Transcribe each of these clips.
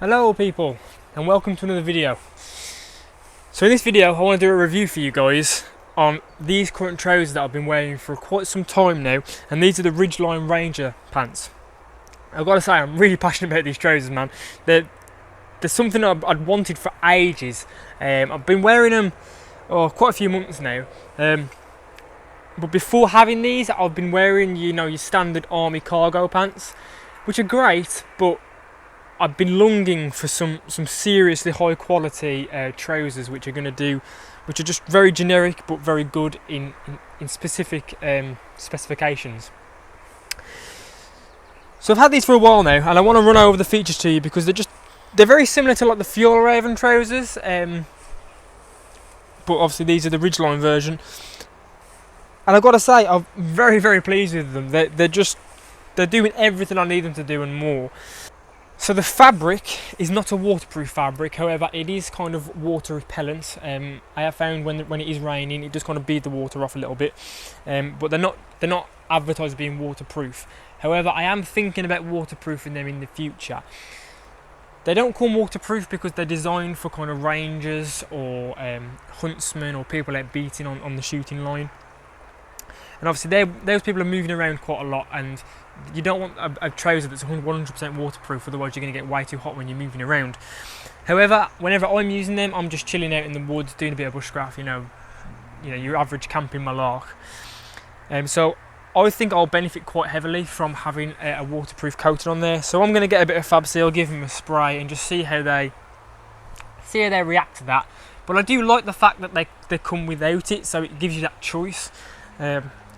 Hello people, and welcome to another video. So in this video I want to do a review for you guys on these current trousers that I've been wearing for quite some time now, and these are the Ridgeline Ranger pants. I've got to say, I'm really passionate about these trousers, man. There's something I'd wanted for ages. I've been wearing them quite a few months now, but before having these I've been wearing your standard army cargo pants, which are great, but I've been longing for some seriously high quality trousers which are just very generic but very good in specific specifications. So I've had these for a while now, and I want to run over the features to you because they're very similar to like the Fjallraven trousers, but obviously these are the Ridgeline version. And I've got to say, I'm very, very pleased with them. They're doing everything I need them to do and more. So the fabric is not a waterproof fabric, however it is kind of water repellent. I have found when it is raining it does kind of bead the water off a little bit, but they're not advertised as being waterproof. However, I am thinking about waterproofing them in the future. They don't come waterproof because they're designed for kind of rangers or huntsmen or people out beating on the shooting line. And obviously those people are moving around quite a lot, and you don't want a trouser that's 100% waterproof, otherwise you're going to get way too hot when you're moving around. However, whenever I'm using them, I'm just chilling out in the woods, doing a bit of bushcraft, your average camping malark. So I think I'll benefit quite heavily from having a waterproof coating on there. So I'm going to get a bit of Fab Seal, give them a spray, and just see how they react to that. But I do like the fact that they come without it, so it gives you that choice.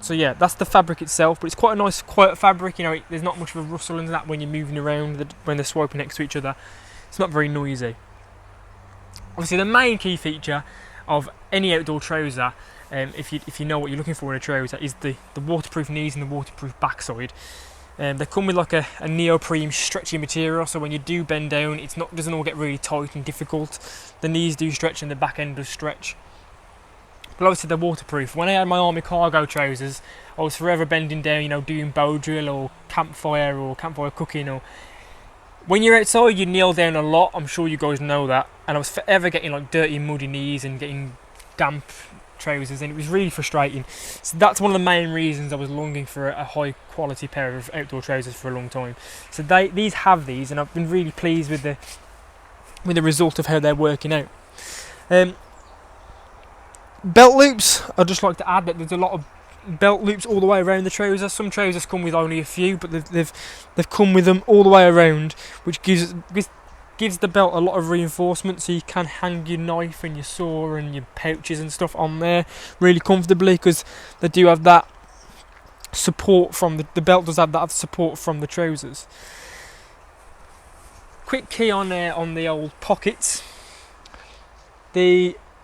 So yeah, that's the fabric itself, but it's quite a nice, quiet fabric. There's not much of a rustle in that when you're moving around, when they're swiping next to each other. It's not very noisy. Obviously, the main key feature of any outdoor trouser, if you know what you're looking for in a trouser, is the waterproof knees and the waterproof backside. They come with like a neoprene stretchy material, so when you do bend down, doesn't all get really tight and difficult. The knees do stretch and the back end does stretch. But obviously they're waterproof. When I had my army cargo trousers, I was forever bending down, doing bow drill or campfire cooking. Or when you're outside, you kneel down a lot. I'm sure you guys know that. And I was forever getting like dirty, muddy knees and getting damp trousers, and it was really frustrating. So that's one of the main reasons I was longing for a high quality pair of outdoor trousers for a long time. So these have these, and I've been really pleased with the result of how they're working out. Belt loops, I'd just like to add that there's a lot of belt loops all the way around the trouser. Some trousers come with only a few, but they've come with them all the way around, which gives the belt a lot of reinforcement, so you can hang your knife and your saw and your pouches and stuff on there really comfortably, because they do have that support from the belt does have that support from the trousers. Quick key on the old pockets.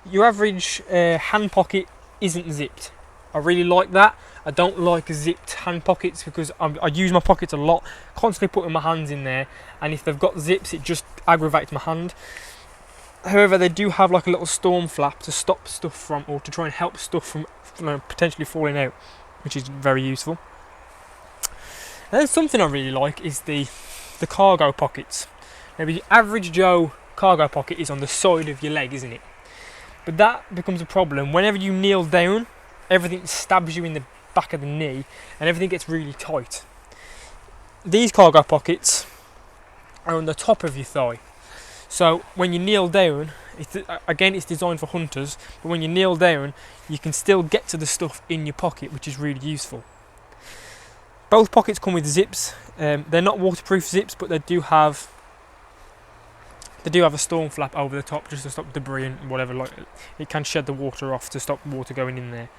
Your average hand pocket isn't zipped. I really like that. I don't like zipped hand pockets because I use my pockets a lot, constantly putting my hands in there, and if they've got zips it just aggravates my hand. However, they do have like a little storm flap to stop stuff from, or to try and help stuff from potentially falling out, which is very useful. And then something I really like is the cargo pockets. Now the average Joe cargo pocket is on the side of your leg, isn't it? But that becomes a problem whenever you kneel down. Everything stabs you in the back of the knee and everything gets really tight. These cargo pockets are on the top of your thigh, so when you kneel down, it's designed for hunters, but when you kneel down you can still get to the stuff in your pocket, which is really useful. Both pockets come with zips. They're not waterproof zips, but they do have a storm flap over the top just to stop debris and whatever. Like, it can shed the water off to stop water going in there.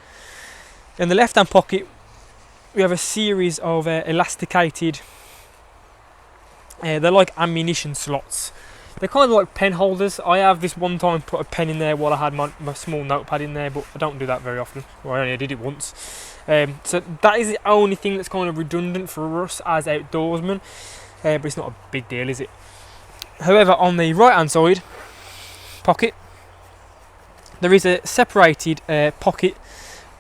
In the left hand pocket we have a series of elasticated, they're like ammunition slots. They're kind of like pen holders. I have this one time put a pen in there while I had my small notepad in there, but I don't do that very often. Well, I only did it once. So that is the only thing that's kind of redundant for us as outdoorsmen, but it's not a big deal, is it? However, on the right hand side pocket there is a separated pocket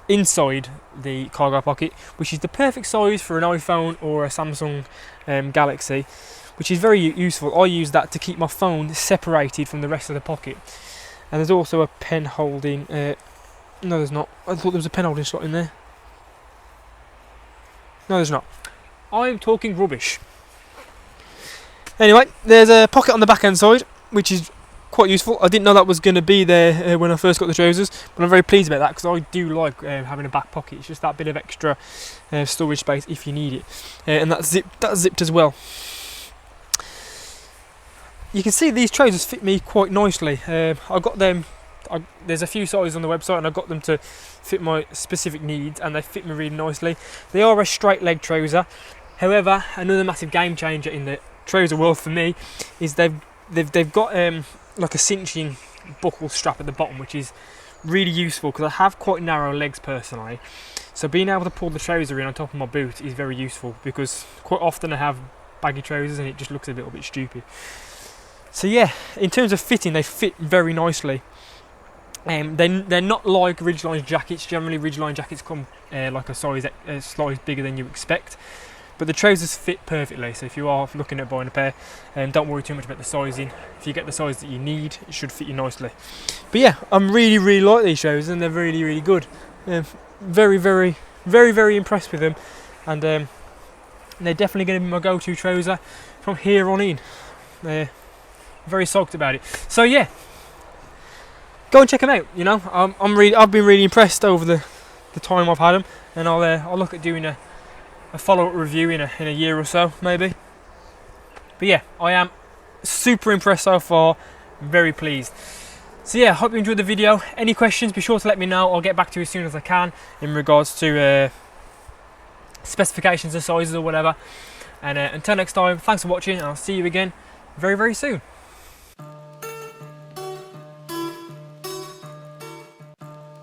inside the cargo pocket, which is the perfect size for an iPhone or a Samsung Galaxy, which is very useful. I use that to keep my phone separated from the rest of the pocket. And there's also a pen holding, no there's not, I thought there was a pen holding slot in there. No there's not. I'm talking rubbish. Anyway, there's a pocket on the back hand side, which is quite useful. I didn't know that was going to be there when I first got the trousers, but I'm very pleased about that because I do like having a back pocket. It's just that bit of extra storage space if you need it, and that's zipped as well. You can see these trousers fit me quite nicely. I got them. There's a few sizes on the website, and I got them to fit my specific needs, and they fit me really nicely. They are a straight leg trouser. However, another massive game changer in the trouser world for me is they've got like a cinching buckle strap at the bottom, which is really useful because I have quite narrow legs personally. So being able to pull the trouser in on top of my boot is very useful because quite often I have baggy trousers and it just looks a little bit stupid. So yeah, in terms of fitting, they fit very nicely. They're not like Ridgeline jackets. Generally, Ridgeline jackets come like a size bigger than you expect. But the trousers fit perfectly, so if you are looking at buying a pair, don't worry too much about the sizing. If you get the size that you need, it should fit you nicely. But yeah, I'm really like these trousers, and they're really good. Very impressed with them, and they're definitely going to be my go-to trouser from here on in. Very psyched about it. So yeah, go and check them out. You know, I've been really impressed over the time I've had them, and I'll look at doing a follow-up review in a year or so, maybe. But yeah, I am super impressed so far, very pleased. So yeah, hope you enjoyed the video. Any questions, be sure to let me know. I'll get back to you as soon as I can in regards to specifications and sizes or whatever. And until next time, thanks for watching, and I'll see you again very soon.